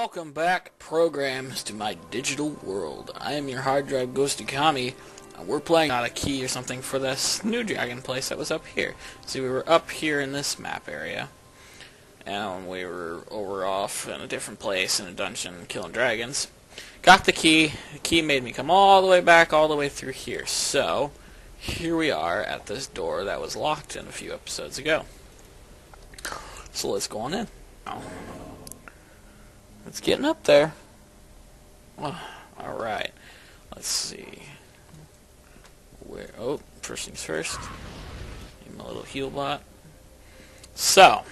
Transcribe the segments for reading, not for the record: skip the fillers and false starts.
Welcome back, programs, to my digital world. I am your hard drive GhostOokami, and we're playing out a key or something for this new dragon place that was up here. See, we were up here in this map area, and we were off in a different place in a dungeon killing dragons. Got the key. The key made me come all the way back, all the way through here. So, here we are at this door that was locked in a few episodes ago. So let's go on in. It's getting up there. Oh, alright. Let's see. First things first. Need my little heal bot. So,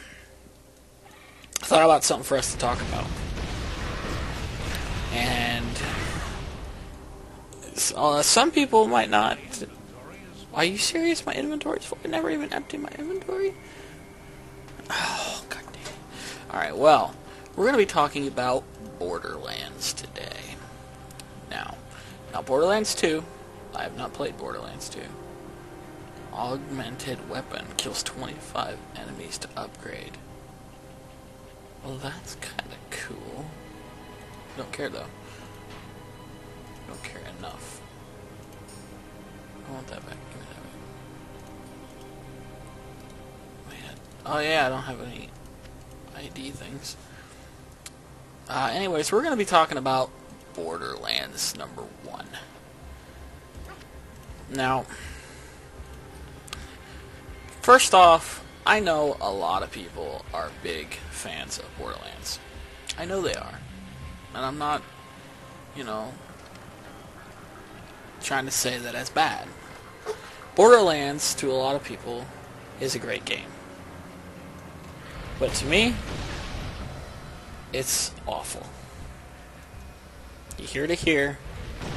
I thought about something for us to talk about. And some people might not. Are you serious? My inventory's full. I never even emptied my inventory? Oh, god damn it. Alright, well, we're going to be talking about Borderlands today. Now Borderlands 2, I have not played Borderlands 2. Augmented weapon kills 25 enemies to upgrade. Well, that's kind of cool. Don't care though. Don't care enough. I want that back. Give me that back. Man. Oh yeah, I don't have any ID things. Anyways, we're going to be talking about Borderlands number 1. Now, first off, I know a lot of people are big fans of Borderlands. I know they are. And I'm not, trying to say that as bad. Borderlands, to a lot of people, is a great game. But to me, it's awful. You hear to hear,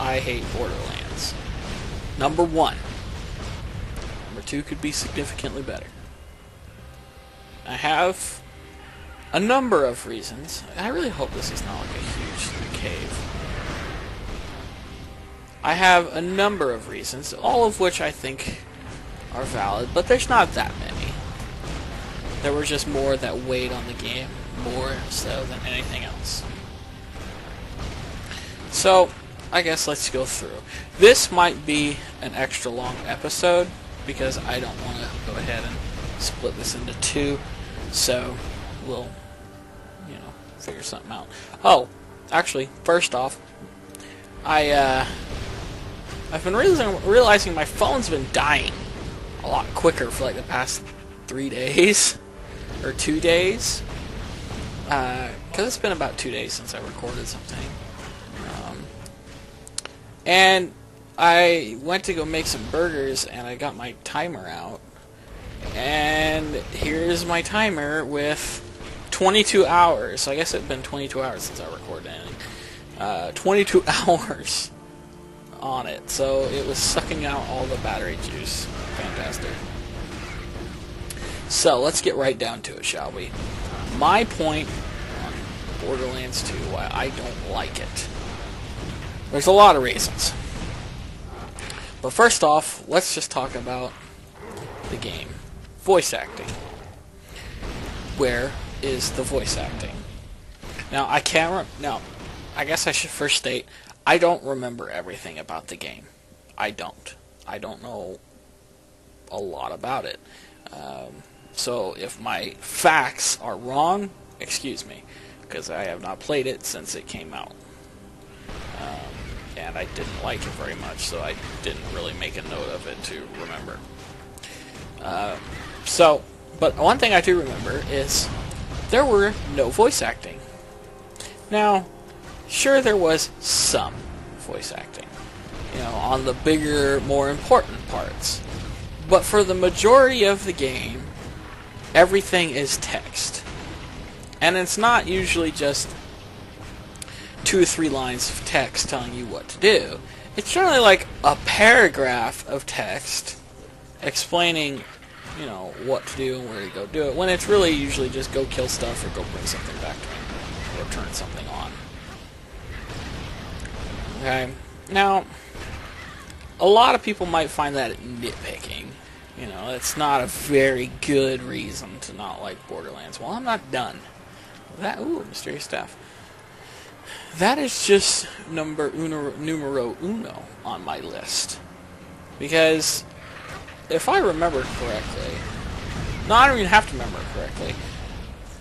I hate Borderlands. Number 1. Number 2 could be significantly better. I have a number of reasons. I really hope this is not like a huge cave. I have a number of reasons, all of which I think are valid, but there's not that many. There were just more that weighed on the game, more so than anything else. So, I guess let's go through. This might be an extra long episode, because I don't want to go ahead and split this into 2, so we'll, figure something out. Oh, actually, first off, I've been realizing my phone's been dying a lot quicker for like the past 3 days, or 2 days. Because it's been about 2 days since I recorded something. And I went to go make some burgers, and I got my timer out. And here's my timer with 22 hours. So I guess it's been 22 hours since I recorded anything. 22 hours on it. So it was sucking out all the battery juice. Fantastic. So let's get right down to it, shall we? My point on Borderlands 2, why I don't like it. There's a lot of reasons. But first off, let's just talk about the game. Voice acting. Where is the voice acting? Now, I guess I should first state, I don't remember everything about the game. I don't. I don't know a lot about it. So if my facts are wrong, excuse me, because I have not played it since it came out. And I didn't like it very much, so I didn't really make a note of it to remember. But one thing I do remember is there were no voice acting. Now, sure there was some voice acting, on the bigger, more important parts. But for the majority of the game, everything is text. And it's not usually just 2 or 3 lines of text telling you what to do. It's generally like a paragraph of text explaining, what to do and where to go do it, when it's really usually just go kill stuff or go bring something back to me, or turn something on. Okay, now, a lot of people might find that nitpicking. It's not a very good reason to not like Borderlands. Well, I'm not done. Ooh, mysterious stuff. that is just numero uno on my list. Because if I remember correctly, no, I don't even have to remember correctly.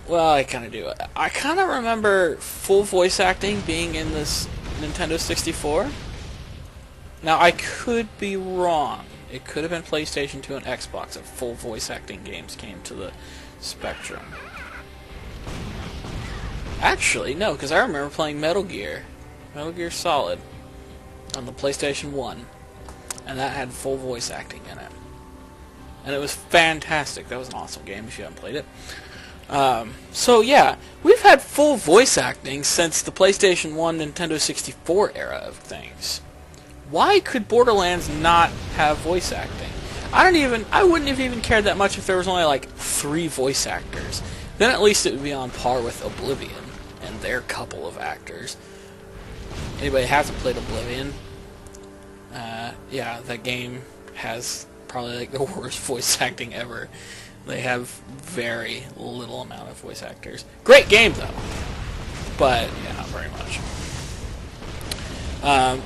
Well, I kind of do. I kind of remember full voice acting being in this Nintendo 64. Now, I could be wrong. It could have been PlayStation 2 and Xbox if full voice acting games came to the Spectrum. Actually, no, because I remember playing Metal Gear Solid on the PlayStation 1, and that had full voice acting in it. And it was fantastic. That was an awesome game if you haven't played it. So yeah, we've had full voice acting since the PlayStation 1, Nintendo 64 era of things. Why could Borderlands not have voice acting? I wouldn't have even cared that much if there was only like 3 voice actors. Then at least it would be on par with Oblivion and their couple of actors. Anybody hasn't played Oblivion? Yeah, that game has probably like the worst voice acting ever. They have very little amount of voice actors. Great game though, but yeah, not very much.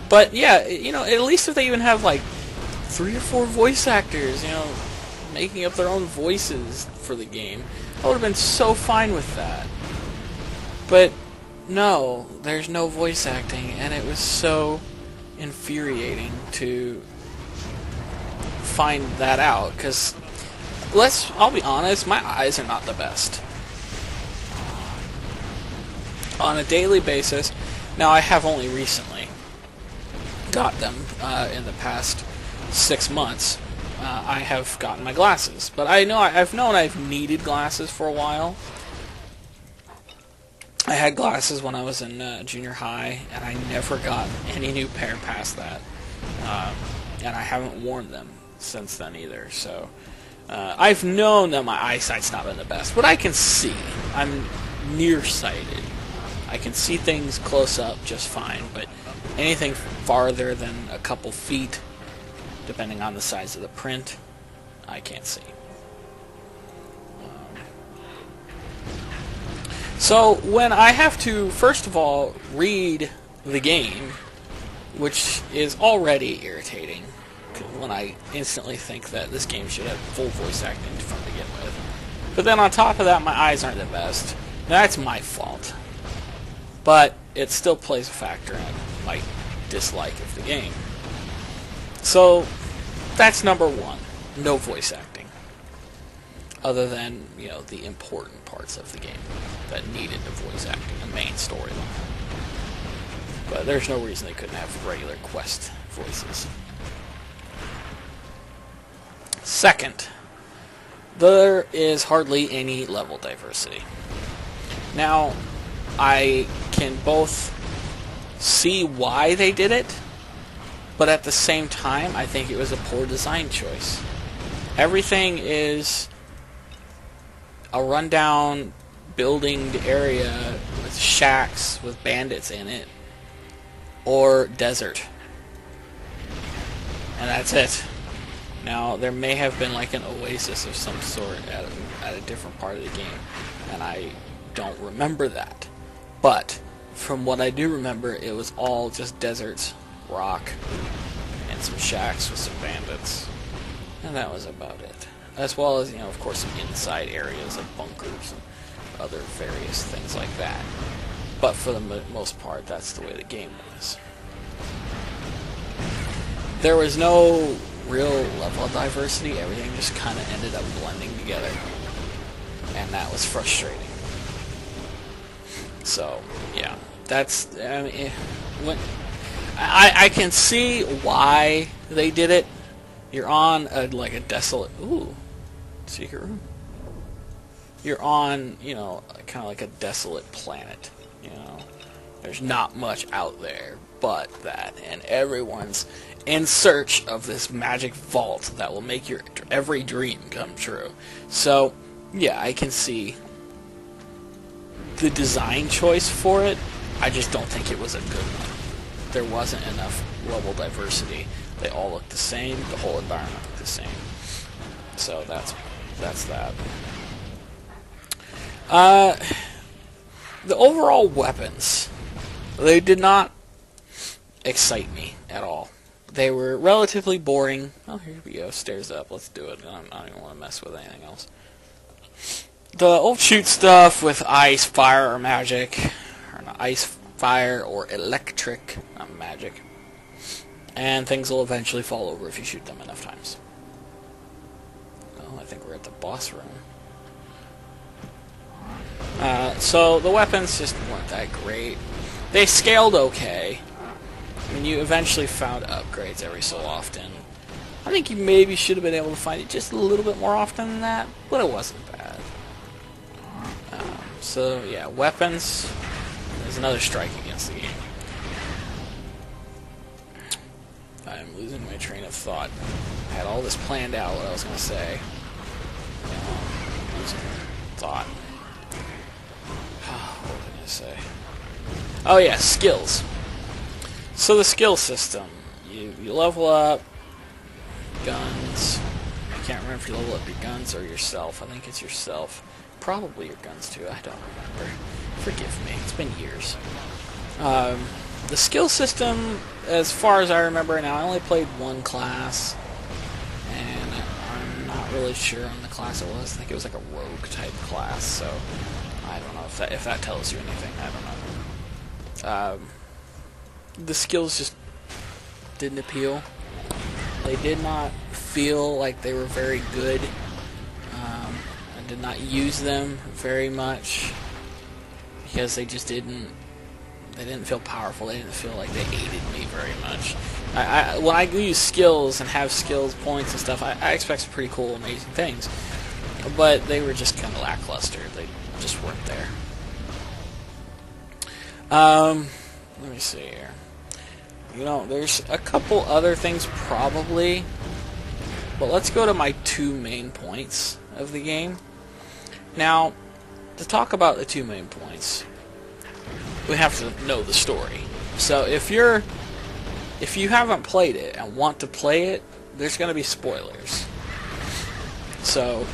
But yeah, you know, at least if they even have like 3 or 4 voice actors, you know, making up their own voices for the game, I would have been so fine with that. But no, there's no voice acting, and it was so infuriating to find that out, because I'll be honest, my eyes are not the best. On a daily basis, now I have only recently got them in the past 6 months. I have gotten my glasses, but I've known I've needed glasses for a while. I had glasses when I was in junior high, and I never got any new pair past that, and I haven't worn them since then either. So I've known that my eyesight's not been the best, but I can see. I'm nearsighted. I can see things close up just fine, but anything farther than a couple feet, depending on the size of the print, I can't see. So when I have to, first of all, read the game, which is already irritating, when I instantly think that this game should have full voice acting from to begin with. But then on top of that, my eyes aren't the best. That's my fault. But it still plays a factor in my dislike of the game. So that's number 1. No voice acting. Other than, you know, the important parts of the game that needed the voice acting, the main storyline. But there's no reason they couldn't have regular quest voices. Second, there is hardly any level diversity. Now, I can both see why they did it, but at the same time, I think it was a poor design choice. Everything is a rundown buildinged area with shacks with bandits in it, or desert. And that's it. Now, there may have been like an oasis of some sort at a different part of the game, and I don't remember that. But from what I do remember, it was all just deserts, rock, and some shacks with some bandits. And that was about it. As well as, you know, of course, some inside areas like bunkers and other various things like that. But for the most part, that's the way the game was. There was no real level of diversity. Everything just kind of ended up blending together. And that was frustrating. So, yeah. That's, I mean, I can see why they did it. You're on like a desolate, secret room. You're on, you know, kind of like a desolate planet, you know. There's not much out there but that, and everyone's in search of this magic vault that will make your every dream come true. So, yeah, I can see the design choice for it. I just don't think it was a good one. There wasn't enough level diversity. They all look the same. The whole environment looked the same. So that's that. The overall weapons They did not excite me at all. They were relatively boring. Oh, here we go. Stairs up. Let's do it. I don't even want to mess with anything else. The old shoot stuff with ice, fire, or magic. Or not ice, fire, or electric. Not magic. And things will eventually fall over if you shoot them enough times. Oh, I think we're at the boss room. So the weapons just weren't that great. They scaled okay. I mean, you eventually found upgrades every so often. I think you maybe should have been able to find it just a little bit more often than that, but it wasn't bad. So, yeah, weapons. There's another strike against the game. I'm losing my train of thought. I had all this planned out, what I was going to say. Losing thought. What was I going to say? Oh, yeah, skills. So the skill system, you level up guns. I can't remember if you level up your guns or yourself. I think it's yourself. Probably your guns too. I don't remember. Forgive me. It's been years. The skill system, as far as I remember now, I only played one class, and I'm not really sure on the class it was. I think it was like a rogue type class. So I don't know if that tells you anything. I don't know. The skills just didn't appeal. They did not feel like they were very good. I did not use them very much because they just didn't. They didn't feel powerful. They didn't feel like they aided me very much. When I use skills and have skills points and stuff, I expect some pretty cool, amazing things. But they were just kind of lackluster. They just weren't there. Let me see here. You know, there's a couple other things probably, but let's go to my two main points of the game. Now, to talk about the two main points, we have to know the story. So if you haven't played it and want to play it, there's going to be spoilers. So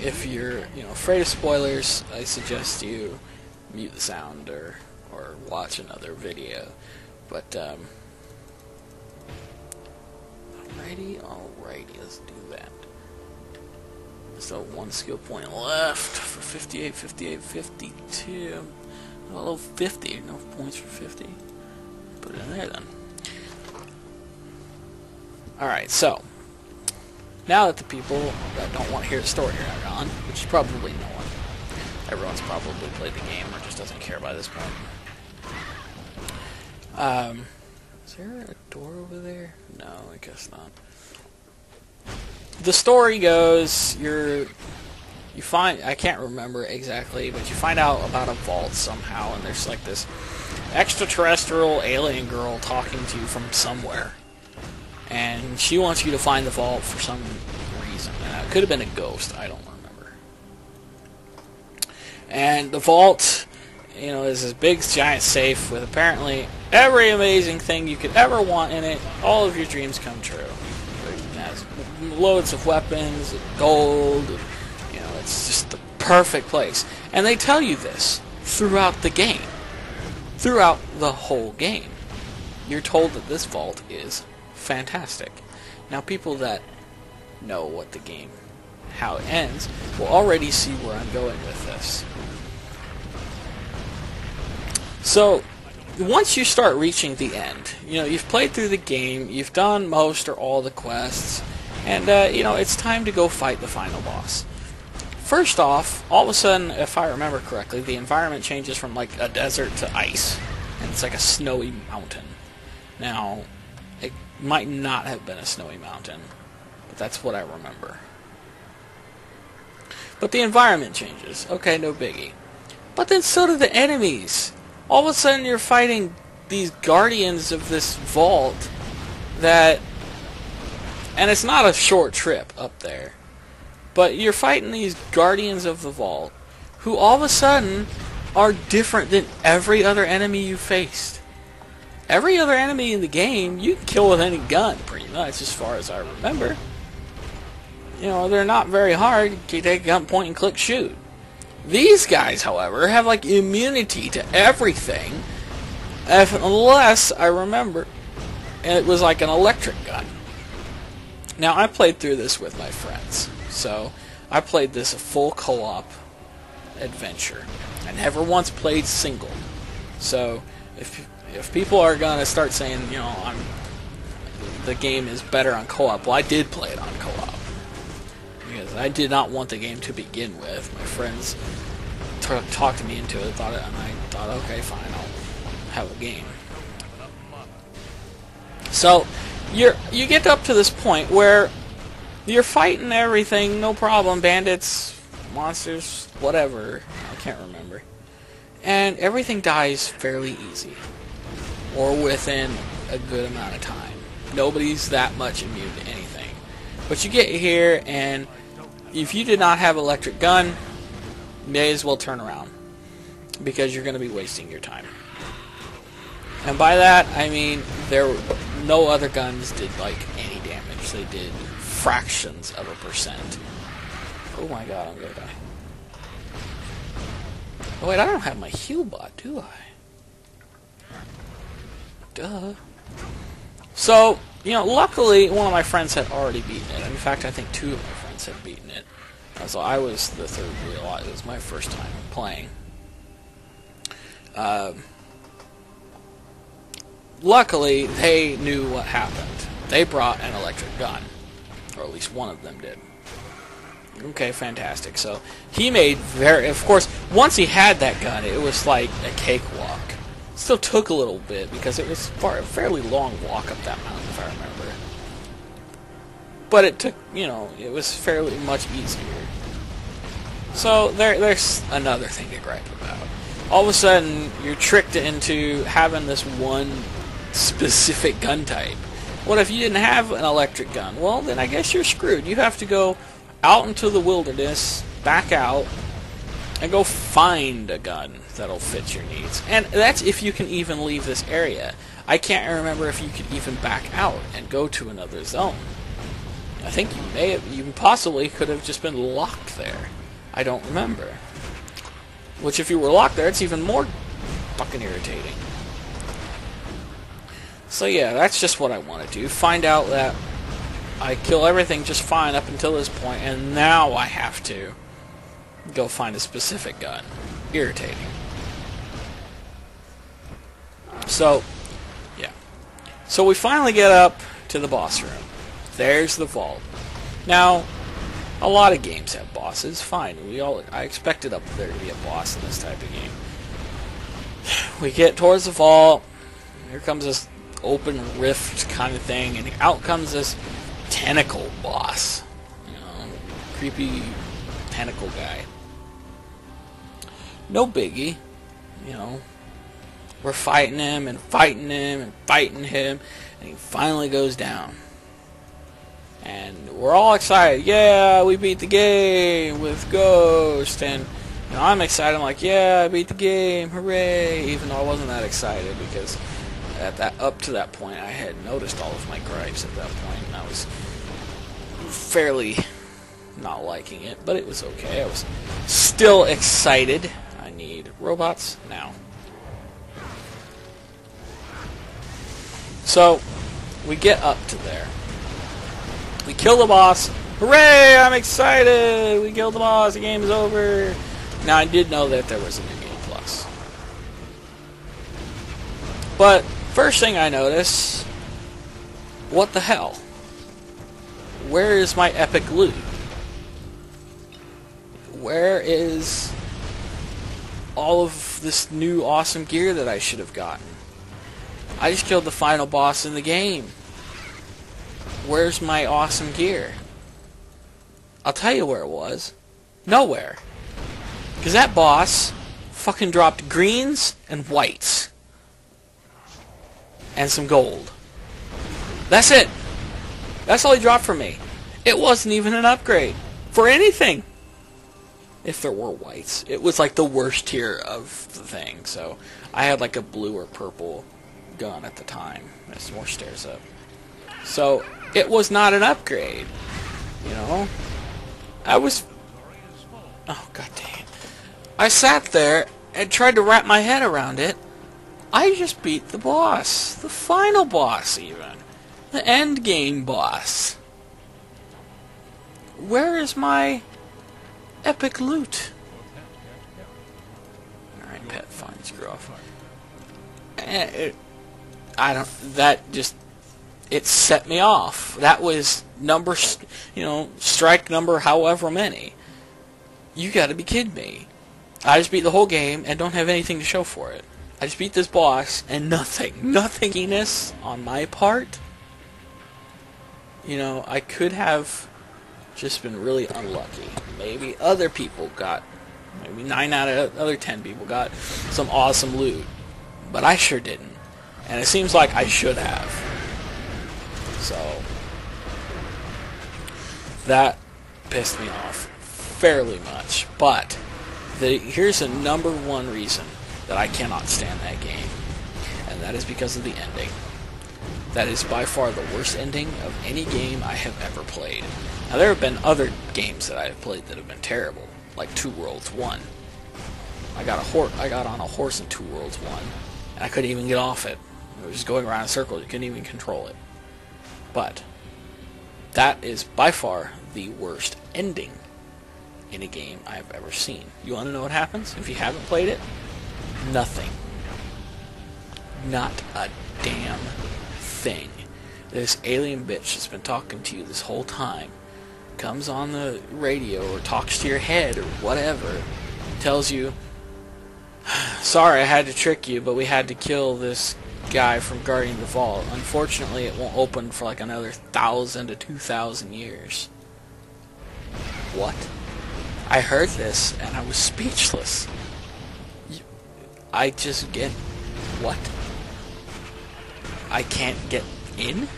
if you're afraid of spoilers, I suggest you mute the sound or watch another video. But alrighty, let's do that. So one skill point left for 58, 58, 52. Well, 50, no points for 50. Put it in there then. Alright, so now that the people that don't want to hear the story are gone, which is probably no one. Everyone's probably played the game or just doesn't care by this point. Is there a door over there? No, I guess not. The story goes, you find, I can't remember exactly, but you find out about a vault somehow, and there's like this extraterrestrial alien girl talking to you from somewhere. And she wants you to find the vault for some reason. It could have been a ghost, I don't remember. And the vault, is this big giant safe with apparently every amazing thing you could ever want in it. All of your dreams come true. It has loads of weapons, gold, it's just the perfect place. And they tell you this throughout the game. Throughout the whole game. You're told that this vault is fantastic. Now, people that know what the game, how it ends, will already see where I'm going with this. So, once you start reaching the end, you've played through the game, you've done most or all the quests, and, it's time to go fight the final boss. First off, all of a sudden, if I remember correctly, the environment changes from, like, a desert to ice, and it's like a snowy mountain. Now, it might not have been a snowy mountain, but that's what I remember. But the environment changes. Okay, no biggie. But then so do the enemies. All of a sudden you're fighting these guardians of this vault that... And it's not a short trip up there. But you're fighting these guardians of the vault who all of a sudden are different than every other enemy you faced. Every other enemy in the game you can kill with any gun, pretty much, as far as I remember. They're not very hard. You take a gun, point and click, shoot. These guys, however, have like immunity to everything, Unless I remember, it was like an electric gun. Now, I played through this with my friends, so I played this a full co-op adventure. I never once played single. So, if people are going to start saying, you know, the game is better on co-op, well, I did play it on co-op. Because I did not want the game to begin with. My friends talked me into it, and I thought, okay, fine, I'll have a game. So, you get up to this point where you're fighting everything, no problem, bandits, monsters, whatever, I can't remember. And everything dies fairly easy, or within a good amount of time. Nobody's that much immune to anything. But you get here, and if you did not have electric gun, may as well turn around, because you're going to be wasting your time. And by that, I mean no other guns did like any damage. They did fractions of a percent. Oh my god, I'm gonna die. Oh wait, I don't have my heal bot, do I? Duh. So, you know, luckily one of my friends had already beaten it. In fact, I think two of my friends had beaten it. So I was the third wheel. It was my first time playing. Luckily, they knew what happened. They brought an electric gun. Or at least one of them did. Okay, fantastic. So, he made of course, once he had that gun, it was like a cakewalk. Still took a little bit, because it was a fairly long walk up that mountain, if I remember. But it took, you know, it was fairly much easier. So, there's another thing to gripe about. All of a sudden, you're tricked into having this one specific gun type. What if you didn't have an electric gun? Well, then I guess you're screwed. You have to go out into the wilderness, back out, and go find a gun that'll fit your needs. And that's if you can even leave this area. I can't remember if you could even back out and go to another zone. I think you possibly could have just been locked there. I don't remember. Which, if you were locked there, it's even more fucking irritating. So yeah, that's just what I want to do. Find out that I kill everything just fine up until this point, and now I have to go find a specific gun. Irritating. So, yeah. So we finally get up to the boss room. There's the vault. Now, a lot of games have bosses. Fine. I expected up there to be a boss in this type of game. We get towards the vault. Here comes this open rift kind of thing, and out comes this tentacle boss. You know, creepy tentacle guy. No biggie. You know, we're fighting him and fighting him and fighting him, and he finally goes down. And we're all excited. Yeah, we beat the game with Ghost. And you know, I'm excited. I'm like, yeah, I beat the game. Hooray. Even though I wasn't that excited, because up to that point, I had noticed all of my gripes at that point, and I was fairly not liking it, but it was okay. I was still excited. I need robots now. So, we get up to there. We kill the boss. Hooray! I'm excited! We killed the boss. The game is over. Now, I did know that there was a new game plus. But first thing I notice, what the hell? Where is my epic loot? Where is all of this new awesome gear that I should have gotten? I just killed the final boss in the game. Where's my awesome gear? I'll tell you where it was. Nowhere. Because that boss fucking dropped greens and whites. And some gold. That's it. That's all he dropped for me. It wasn't even an upgrade. For anything. If there were whites. It was like the worst tier of the thing. So, I had like a blue or purple gun at the time. There's more stairs up. So, it was not an upgrade. You know? I was... Oh, god dang it. I sat there and tried to wrap my head around it. I just beat the boss. The final boss, even. The end game boss. Where is my epic loot? Alright, pet, fine, screw off. It set me off. That was number, strike number however many. You gotta be kidding me. I just beat the whole game and don't have anything to show for it. I just beat this boss and nothingness on my part. I could have just been really unlucky. Maybe other people maybe 9 out of other 10 people got some awesome loot. But I sure didn't. And it seems like I should have. So, that pissed me off fairly much. But, here's the number one reason that I cannot stand that game. And that is because of the ending. That is by far the worst ending of any game I have ever played. Now, there have been other games that I have played that have been terrible. Like Two Worlds 1. I got on a horse in Two Worlds 1. And I couldn't even get off it. It was just going around in circles. You couldn't even control it. But that is by far the worst ending in a game I have ever seen. You want to know what happens if you haven't played it? Nothing. Not a damn thing. This alien bitch that's been talking to you this whole time comes on the radio or talks to your head or whatever, tells you, sorry I had to trick you, but we had to kill this guy from guarding the vault. Unfortunately, it won't open for like another 1,000 to 2,000 years. What? I heard this and I was speechless. I just get... What? I can't get in?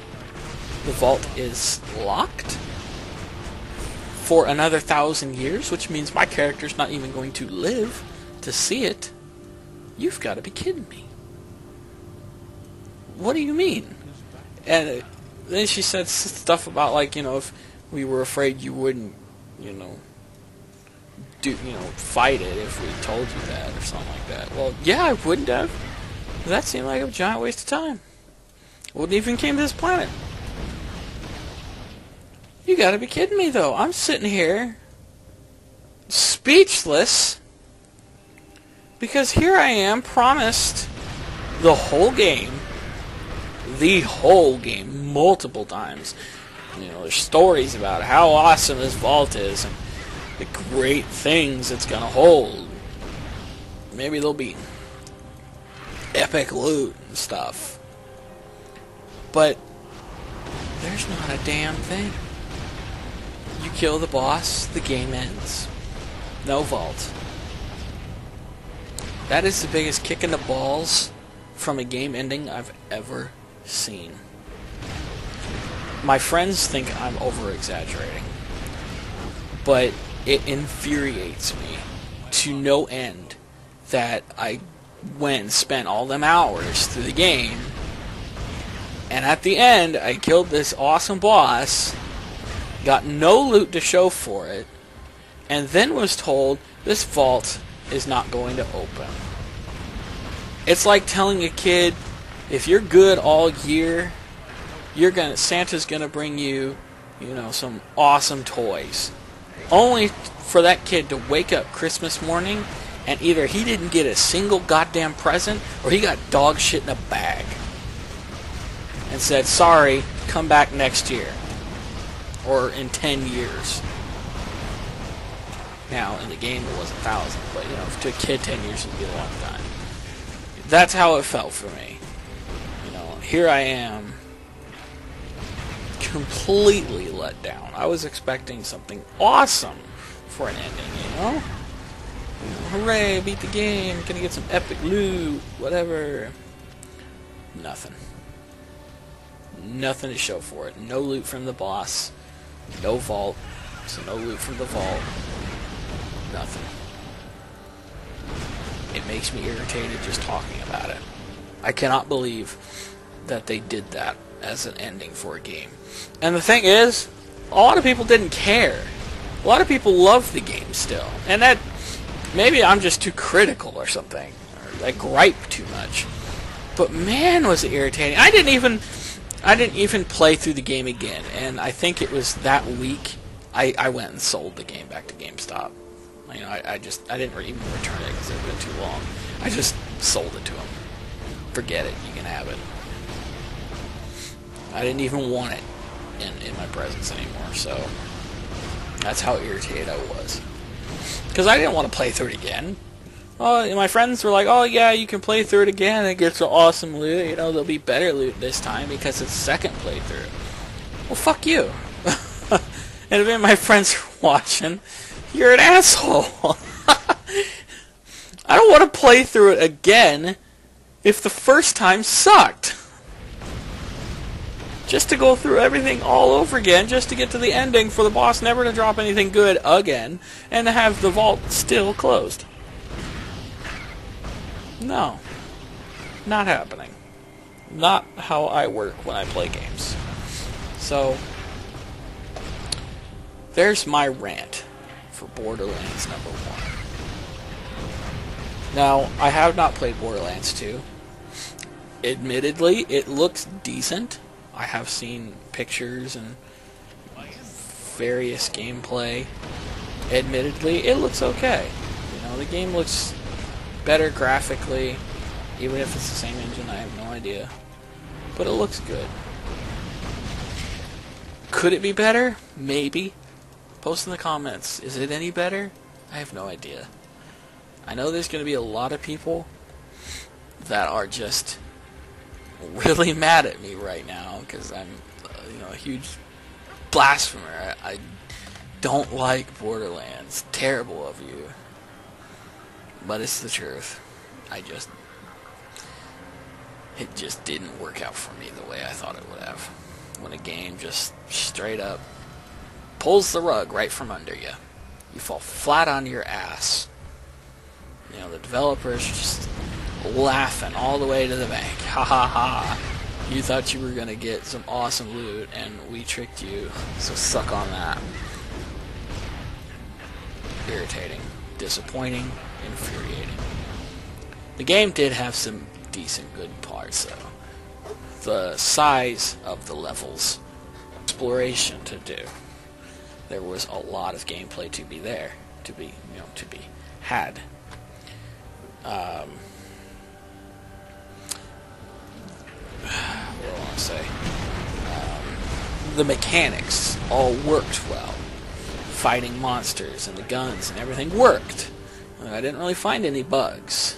The vault is locked? For another 1,000 years? Which means my character's not even going to live to see it. You've got to be kidding me. What do you mean? And then she said stuff about, like, if we were afraid you wouldn't, fight it if we told you that or something like that. Well, yeah, I wouldn't have. That seemed like a giant waste of time. Wouldn't even came to this planet. You gotta be kidding me, though. I'm sitting here speechless because here I am promised the whole game multiple times. There's stories about how awesome this vault is and the great things it's gonna hold. Maybe there'll be epic loot and stuff. But there's not a damn thing. You kill the boss, the game ends. No vault. That is the biggest kick in the balls from a game ending I've ever seen. My friends think I'm over-exaggerating, but it infuriates me to no end that I went and spent all them hours through the game, and at the end I killed this awesome boss, got no loot to show for it, and then was told this vault is not going to open. It's like telling a kid, if you're good all year, Santa's gonna bring you, some awesome toys. Only for that kid to wake up Christmas morning and either he didn't get a single goddamn present or he got dog shit in a bag. And said, sorry, come back next year. Or in 10 years. Now, in the game it was 1,000, but, to a kid 10 years would be a long time. That's how it felt for me. Here I am, completely let down. I was expecting something awesome for an ending, Hooray, beat the game, gonna get some epic loot, whatever. Nothing. Nothing to show for it. No loot from the boss. No vault. So no loot from the vault. Nothing. It makes me irritated just talking about it. I cannot believe that they did that as an ending for a game. And the thing is, a lot of people didn't care. A lot of people love the game still. And that, maybe I'm just too critical or something. Or I gripe too much. But man, was it irritating. I didn't even play through the game again, and I think it was that week I went and sold the game back to GameStop. You know, I didn't even return it because it had been too long. I just sold it to them. Forget it, you can have it. I didn't even want it in my presence anymore, so that's how irritated I was. Because I didn't want to play through it again. Oh, my friends were like, oh yeah, you can play through it again and get some awesome loot. You know, there'll be better loot this time because it's second playthrough. Well, fuck you. And if any of my friends are watching, you're an asshole. I don't want to play through it again if the first time sucked. Just to go through everything all over again, just to get to the ending for the boss never to drop anything good again, and to have the vault still closed. No. Not happening. Not how I work when I play games. So, there's my rant for Borderlands number 1. Now, I have not played Borderlands 2. Admittedly, it looks decent. I have seen pictures and various gameplay. Admittedly, it looks okay. You know, the game looks better graphically, even if it's the same engine, I have no idea. But it looks good. Could it be better? Maybe. Post in the comments. Is it any better? I have no idea. I know there's going to be a lot of people that are just really mad at me right now because I'm, a huge blasphemer. I don't like Borderlands. Terrible of you. But it's the truth. It just didn't work out for me the way I thought it would have. When a game just straight up pulls the rug right from under you. You fall flat on your ass. You know, the developers just laughing all the way to the bank. Ha ha ha. You thought you were going to get some awesome loot and we tricked you. So suck on that. Irritating. Disappointing. Infuriating. The game did have some decent good parts though. The size of the levels, exploration to do. There was a lot of gameplay to be there, to be had. What do I want to say? The mechanics all worked well. Fighting monsters and the guns and everything worked. I didn't really find any bugs.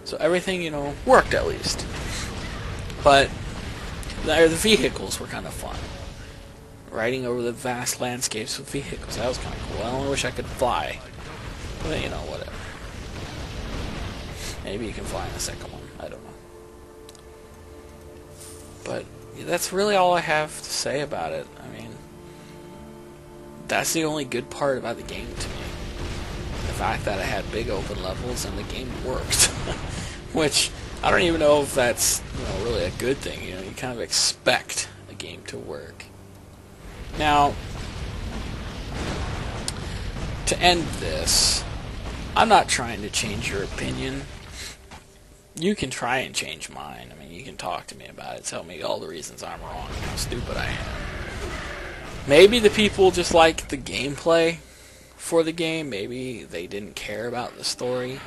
So everything, worked at least. But the vehicles were kind of fun. Riding over the vast landscapes with vehicles, that was kind of cool. I only wish I could fly. But, whatever. Maybe you can fly in the second one. I don't know. But that's really all I have to say about it. I mean, that's the only good part about the game to me. The fact that it had big open levels and the game worked. Which, I don't even know if that's really a good thing. You kind of expect a game to work. Now, to end this, I'm not trying to change your opinion. You can try and change mine. I mean, you can talk to me about it. Tell me all the reasons I'm wrong and how stupid I am. Maybe the people just like the gameplay for the game. Maybe they didn't care about the story.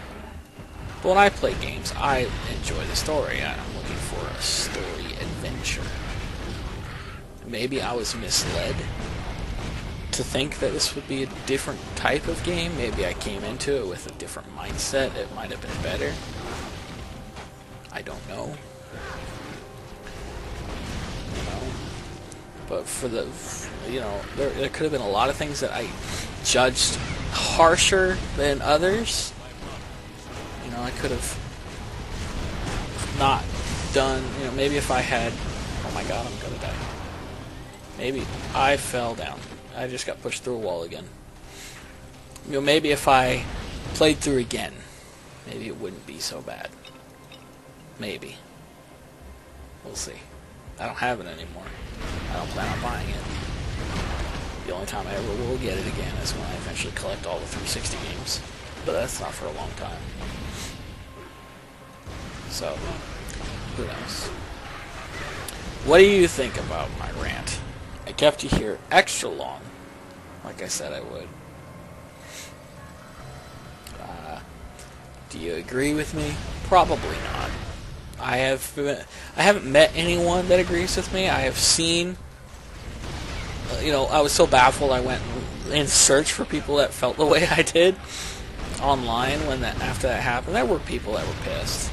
But when I play games, I enjoy the story. I'm looking for a story adventure. Maybe I was misled to think that this would be a different type of game. Maybe I came into it with a different mindset. It might have been better. I don't know. But for the, there could have been a lot of things that I judged harsher than others. I could have not done, maybe if I had, oh my god, I'm gonna die. Maybe I fell down. I just got pushed through a wall again. Maybe if I played through again, maybe it wouldn't be so bad. Maybe. We'll see. I don't have it anymore. I don't plan on buying it. The only time I ever will get it again is when I eventually collect all the 360 games. But that's not for a long time. So, who knows? What do you think about my rant? I kept you here extra long, like I said I would. Do you agree with me? Probably not. I haven't met anyone that agrees with me. I have seen, I was so baffled I went and searched for people that felt the way I did online after that happened. There were people that were pissed.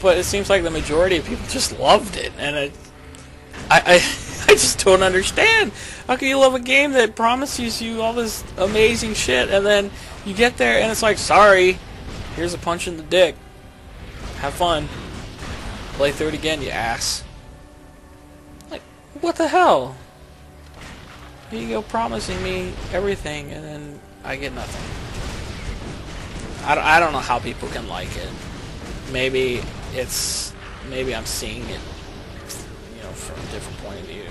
But it seems like the majority of people just loved it, and I just don't understand. How can you love a game that promises you all this amazing shit, and then you get there and it's like, sorry, here's a punch in the dick. Have fun. Play through it again, you ass. Like, what the hell? Here you go promising me everything, and then I get nothing. I don't know how people can like it. Maybe I'm seeing it, from a different point of view,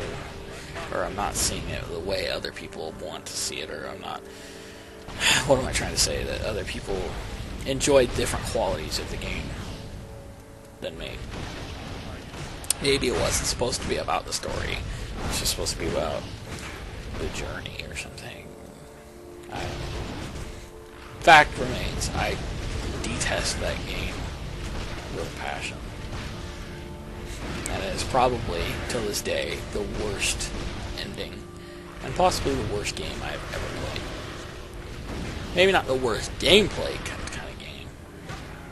or I'm not seeing it the way other people want to see it, or I'm not. What am I trying to say? That other people enjoy different qualities of the game than me. Maybe it wasn't supposed to be about the story. It's just supposed to be about the journey or something. I don't know. Fact remains, I detest that game with passion. And it is probably, till this day, the worst ending, and possibly the worst game I've ever played. Maybe not the worst gameplay kind of game,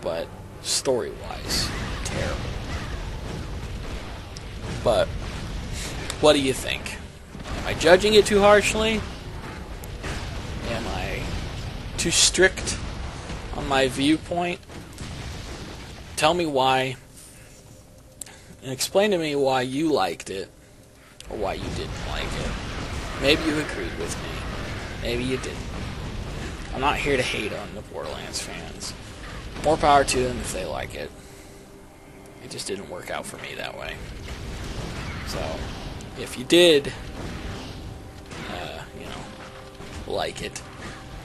but story-wise, terrible. But, what do you think? Am I judging it too harshly? Am I too strict on my viewpoint? Tell me why, and explain to me why you liked it, or why you didn't like it. Maybe you agreed with me, maybe you didn't. I'm not here to hate on the Borderlands fans. More power to them if they like it. It just didn't work out for me that way. So, if you did, like it,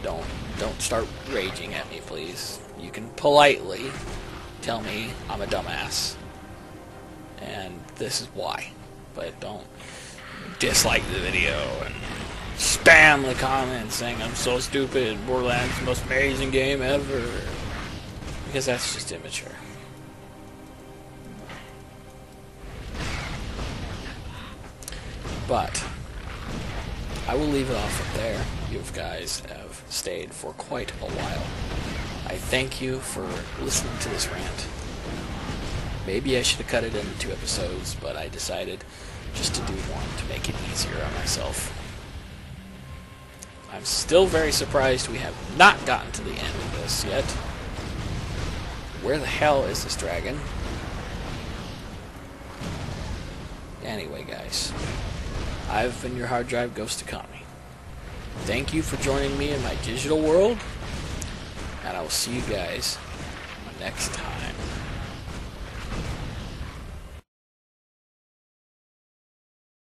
don't start raging at me, please. You can politely tell me I'm a dumbass, and this is why. But don't dislike the video and spam the comments saying I'm so stupid, Borderlands is the most amazing game ever, because that's just immature. But I will leave it off up there. You guys have stayed for quite a while. I thank you for listening to this rant. Maybe I should have cut it into 2 episodes, but I decided just to do one to make it easier on myself. I'm still very surprised we have not gotten to the end of this yet. Where the hell is this dragon? Anyway, guys, I've been your hard drive GhostOokami. Thank you for joining me in my digital world, and I will see you guys next time.